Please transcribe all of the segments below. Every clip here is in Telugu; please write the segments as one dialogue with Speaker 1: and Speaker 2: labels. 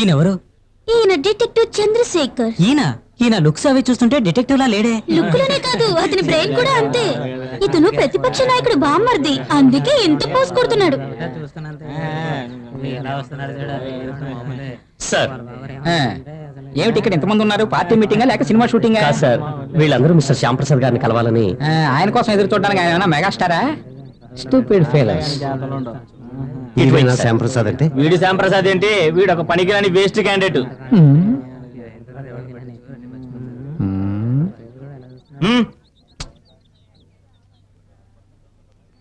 Speaker 1: ఈయనెవరు?
Speaker 2: ఈయన డిటెక్టివ్ చంద్రశేఖర్.
Speaker 1: ఈయన లుక్స్ అవి చూస్తుంటే డిటెక్టివ్ లా లేడే.
Speaker 2: లుక్లోనే కాదు, అతని బ్రెయిన్ కూడా అంతే. ఇతను ప్రతిపక్ష నాయకుడు బామ్మర్ది, అందుకే ఇంత పోస్ కొడుతున్నాడు.
Speaker 3: సార్
Speaker 1: ఏమిటి ఇక్కడ ఎంతమంది ఉన్నారు? పార్టీ మీటింగా లేక సినిమా షూటింగ్?
Speaker 3: సార్ వీళ్ళందరూ మిస్టర్ శ్యాంప్రసాద్ గారిని కలవాలని.
Speaker 1: ఆయన కోసం ఎదురు చూడడానికి ఆయన మెగాస్టారా? Stupid fellows.
Speaker 3: ఇటువైనా శ్యాంప్రసాద్ అంటే?
Speaker 4: వీడు శ్యాంప్రసాద్ ఏంటి? వీడు ఒక పనికిరాని వేస్ట్ క్యాండిడేట్.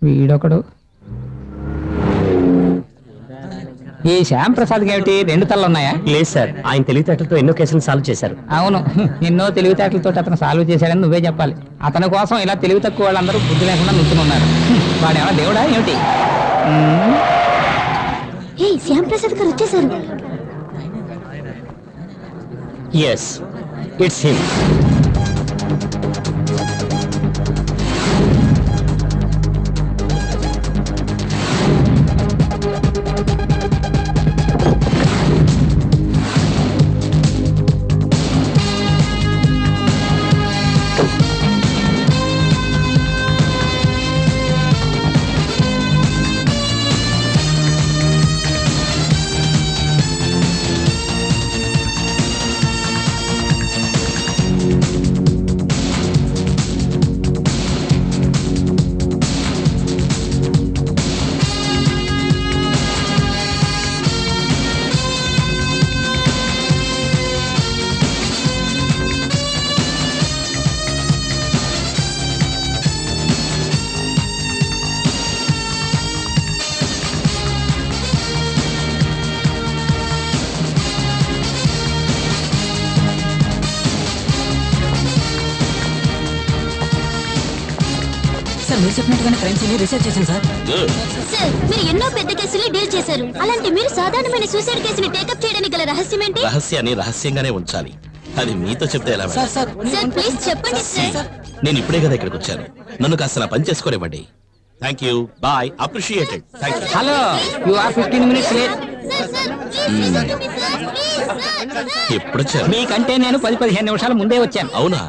Speaker 1: వీడొకడు. ఈ శ్యామ్ ప్రసాద్ ఏమిటి రెండు తలలు ఉన్నాయా?
Speaker 3: లేదు సార్, ఆయన తెలివితేటలతో ఎన్నో కేసులు సాల్వ్ చేశారు.
Speaker 1: అవును, ఎన్నో తెలివితేటలతో అతను సాల్వ్ చేశాడని నువ్వే చెప్పాలి. అతని కోసం ఇలా తెలివి తక్కువ వాళ్ళందరూ బుద్ధి లేకుండా నుంచుని ఉన్నారు. వాడేమన్నా దేవుడా ఏమిటి?
Speaker 2: శ్యామ్ ప్రసాద్ గారు వచ్చేసారు.
Speaker 3: Yes, it's him.
Speaker 1: మీరు చెప్పినట్టుగానే క్రైమ్స్ ని రీసెర్చ్ చేశాను సార్.
Speaker 2: సార్, మీరు ఎన్నో పెద్ద కేసులు డీల్ చేశారు. అలాంటి మీరు సాధారణమైన సూసైడ్ కేసుని టేకప్ చేయడానికి గల రహస్యం ఏంటి?
Speaker 5: రహస్యాన్ని రహస్యంగానే ఉంచాలి. అది మీతో చెప్తే ఎలా?
Speaker 2: సార్ ప్లీజ్ చెప్పండి సార్.
Speaker 5: నేను ఇప్పుడే కదా ఇక్కడికి వచ్చాను. నన్ను కాస్త నా పని చేసుకోనివ్వండి. Thank you, bye, appreciated. Thank you.
Speaker 1: Hello, you are 15 minutes లేట్.
Speaker 5: ఎప్పుడొచ్చారు?
Speaker 1: మీకంటే నేను 10-15 నిమిషాలు ముందే వచ్చాను.
Speaker 5: అవునా?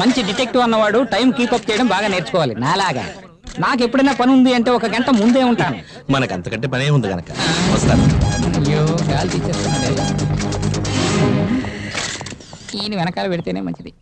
Speaker 1: మంచి డిటెక్టివ్ అన్నవాడు టైం కీపప్ చేయడం బాగా నేర్చుకోవాలి. నాలాగా నాకు ఎప్పుడైనా పని ఉంది అంటే 1 గంట ముందే ఉంటాను.
Speaker 5: మనకు అంతకంటే పనే ఉంది గనక వస్తాను.
Speaker 1: అయ్యో, గాలి తీసేస్తున్నాడే. ఈయన వెనకాల పెడితేనే మంచిది.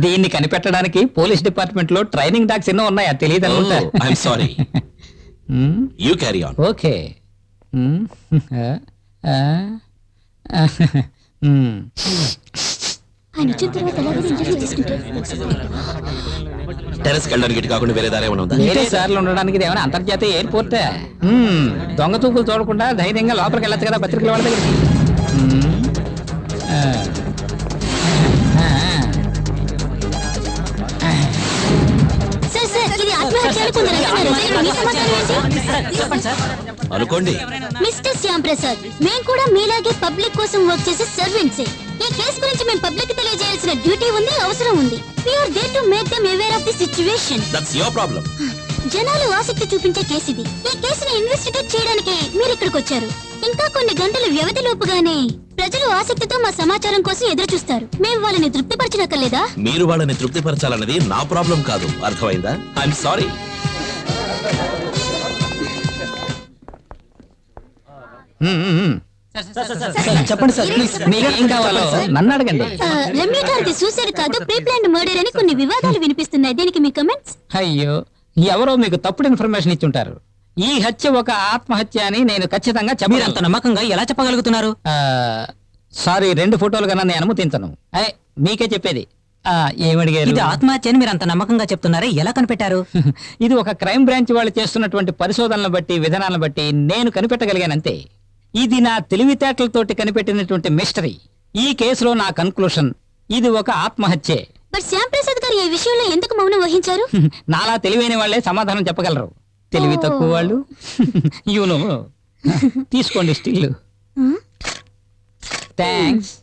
Speaker 1: దీన్ని కనిపెట్టడానికి పోలీస్ డిపార్ట్మెంట్ లో ట్రైనింగ్ డాగ్స్ ఎన్నో ఉన్నాయా తెలియదు అనుకుంటా.
Speaker 5: I'm sorry, you carry on.
Speaker 1: Okay.
Speaker 2: ఆయన వచ్చిన తర్వాత ఎలాగైనా ఇంజెక్షన్ తీసుకుంటారు.
Speaker 5: టెరెస్కి వెళ్ళడానికి ఇటు కాకుండా వేరే దారి ఏమైనా ఉందా?
Speaker 1: వేరే సార్లు ఉండడానికి ఇది ఏమైనా అంతర్జాతీయ ఎయిర్పోర్టే. దొంగ చూపులు చూడకుండా ధైర్యంగా లోపలికి వెళ్ళొచ్చు కదా పత్రికల వాళ్ళ దగ్గరికి.
Speaker 2: సార్ సార్ ఇది ఆత్మహత్య అని కొందరు అంటున్నారు. మీ సమాధానం ఏంటి?
Speaker 5: అనుకోండి.
Speaker 2: మిస్టర్ శ్యామ్ ప్రసాద్, మేము కూడా మీలాగే పబ్లిక్ కోసం వర్క్ చేసే సర్వెంట్సే. ఈ కేసు గురించి మేము పబ్లిక్ తెలియజేయాల్సిన డ్యూటీ ఉంది, అవసరం ఉంది. We are there to make them aware of the situation.
Speaker 5: That's your problem.
Speaker 2: జనాలు ఆసక్తి చూపించే కేసు ఇది. ఈ కేసుని ఇన్వెస్టిగేట్ చేయడానికి మీరు ఇక్కడికి వచ్చారు. ఇంకా కొన్ని గంటల వ్యవధి లోపుగానే ప్రజలు ఆసక్తితో మా సమాచారం కోసం ఎదురు చూస్తారు. మేము వాళ్ళని తృప్తిపరచనక్కర్లేదా?
Speaker 5: మీరు వాళ్ళని తృప్తిపరచాలన్నది నా ప్రాబ్లం కాదు, అర్థమైందా? I'm sorry.
Speaker 1: చెప్పండి సార్, మీకు ఏం కావాలో నన్ను అడగండి.
Speaker 2: రమ్య గారిది సూసైడ్ కాదు, ప్రీ ప్లాన్డ్ మర్డర్ అని కొన్ని వివాదాలు వినిపిస్తున్నాయి. దీనికి మీ కమెంట్స్?
Speaker 1: అయ్యో, ఎవరో మీకు తప్పుడు ఇన్ఫర్మేషన్ ఇచ్చుంటారు. ఈ హత్య ఒక ఆత్మహత్య అని నేను ఖచ్చితంగా
Speaker 6: మీరంత నమ్మకంగా ఎలా చెప్పగలుగుతున్నారు?
Speaker 1: సారీ, 2 ఫోటోలు కన్నా నేను అనుమతించను. మీకే చెప్పేది. ఏమడిగారు?
Speaker 6: ఇది ఆత్మహత్య అని మీరు అంత నమ్మకంగా చెప్తున్నారే, ఎలా కనిపెట్టారు?
Speaker 1: ఇది ఒక క్రైమ్ బ్రాంచ్ వాళ్ళు చేస్తున్నటువంటి పరిశోధనలు బట్టి, విధానాలను బట్టి నేను కనిపెట్టగలిగానంతే. ఇది నా తెలివితేటలతోటి కనిపెట్టినటువంటి మిస్టరీ. ఈ కేసులో నా కన్క్లూషన్ ఇది ఒక ఆత్మహత్యే.
Speaker 2: బట్ శ్యామ్ ప్రసాద్ గారు ఈ విషయంలో ఎందుకు మౌనం వహించారు?
Speaker 1: నాలా తెలివైన వాళ్ళే సమాధానం చెప్పగలరు. తెలివి తక్కువ వాళ్ళు యూనో. తీసుకోండి స్టిల్. థ్యాంక్స్.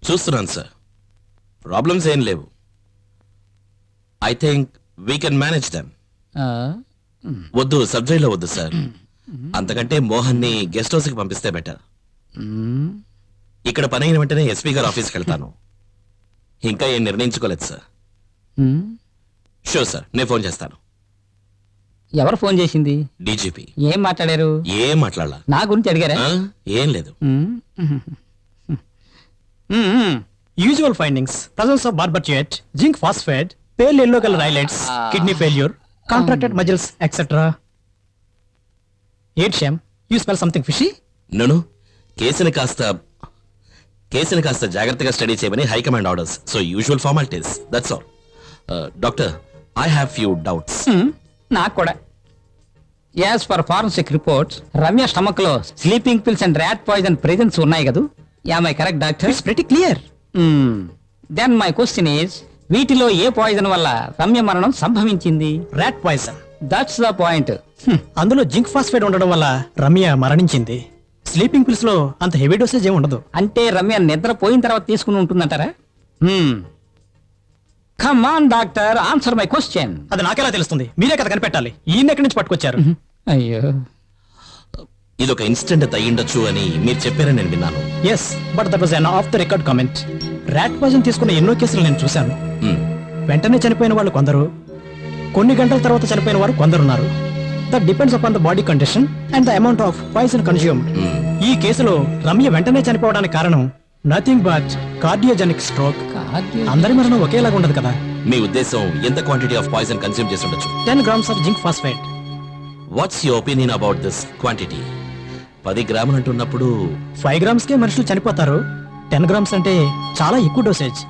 Speaker 5: చూస్తున్నాను సార్, ప్రాబ్లమ్స్ ఏం లేవు. I think we can manage them. వద్దు, సబ్జెక్ట్లో వద్దు సార్. అంతకంటే మోహన్ ని గెస్ట్ హౌస్ కి పంపిస్తే బెటర్. ఇక్కడ పని అయిన వెంటనే ఎస్పీ గారు ఆఫీస్కి వెళ్తాను. ఇంకా ఏం నిర్ణయించుకోలేదు సార్. షూర్ సార్, నేను ఫోన్ చేస్తాను.
Speaker 1: ఎవరు ఫోన్ చేసింది?
Speaker 5: డీజీపీ.
Speaker 1: ఏం మాట్లాడారు?
Speaker 5: ఏం మాట్లాడాలా?
Speaker 1: నా గురించి అడిగారా?
Speaker 5: ఏం లేదు.
Speaker 7: Usual findings: presence of barbiturate, zinc phosphate, pale yellow color eyelids, kidney failure, contracted muscles, etc. Yet, Shyam, you smell something fishy?
Speaker 5: నన్ను కేసుని కాస్త జాగ్రత్తగా స్టడీ చేయమని high command orders. So usual formalities, that's all. Doctor, I have few doubts.
Speaker 1: నాకు కూడా. As per forensic reports, Ramya stomach లో sleeping pills and rat poison presence ఉన్నాయి కదా. Am I correct doctor?
Speaker 7: It's pretty clear.
Speaker 1: Then my question is, వీటిలో ఏ పాయిజన్ వల్ల రమ్య మరణం సంభవించింది?
Speaker 7: Rat poison.
Speaker 1: That's the point.
Speaker 7: అందులో జింక్ ఫాస్ఫేట్ ఉండడం వల్ల రమ్య మరణించింది. స్లీపింగ్ పిల్స్ లో అంత హెవీ డోసేజ్ ఏమి ఉండదు.
Speaker 1: అంటే రమ్య నిద్రపోయిన తర్వాత తీసుకుని ఉంటుందంటారా? Come on doctor, answer my question.
Speaker 7: అది నాకెలా తెలుస్తుంది? మీరే కదా కనిపెట్టాలి. ఈయన ఎక్కడి నుంచి పట్టుకొచ్చారు?
Speaker 1: అయ్యో,
Speaker 5: ఇదొక ఇన్సిడెంట్ అయ్యిండొచ్చు అని మీరు చెప్పారని నేను విన్నాను.
Speaker 7: Yes, but that was an off the record comment. Rat poison తీసుకున్న ఎన్నో కేసులు నేను చూశాను. వెంటనే చనిపోయిన వాళ్ళు కొందరు, కొన్ని గంటల తర్వాత చనిపోయిన వారు కొందరున్నారు. That depends upon the body condition and the amount of poison consumed. ఈ కేసులో రమ్య వెంటనే చనిపోవడానికి కారణం నథింగ్ బట్ కార్డియోజెనిక్ స్ట్రోక్. అందరి మరణం ఒకేలాగా ఉండదు కదా.
Speaker 5: మీ ఉద్దేశం ఎంత క్వాంటిటీ ఆఫ్ పాయిజన్ కన్స్యూమ్ చేసి ఉండొచ్చు?
Speaker 7: 10 grams of zinc phosphate.
Speaker 5: What's your opinion about this quantity? 10 గ్రాములు అంటున్నప్పుడు
Speaker 7: 5 grams కే మనుషులు చనిపోతారు. 10 grams అంటే చాలా ఎక్కువ డోసేజ్.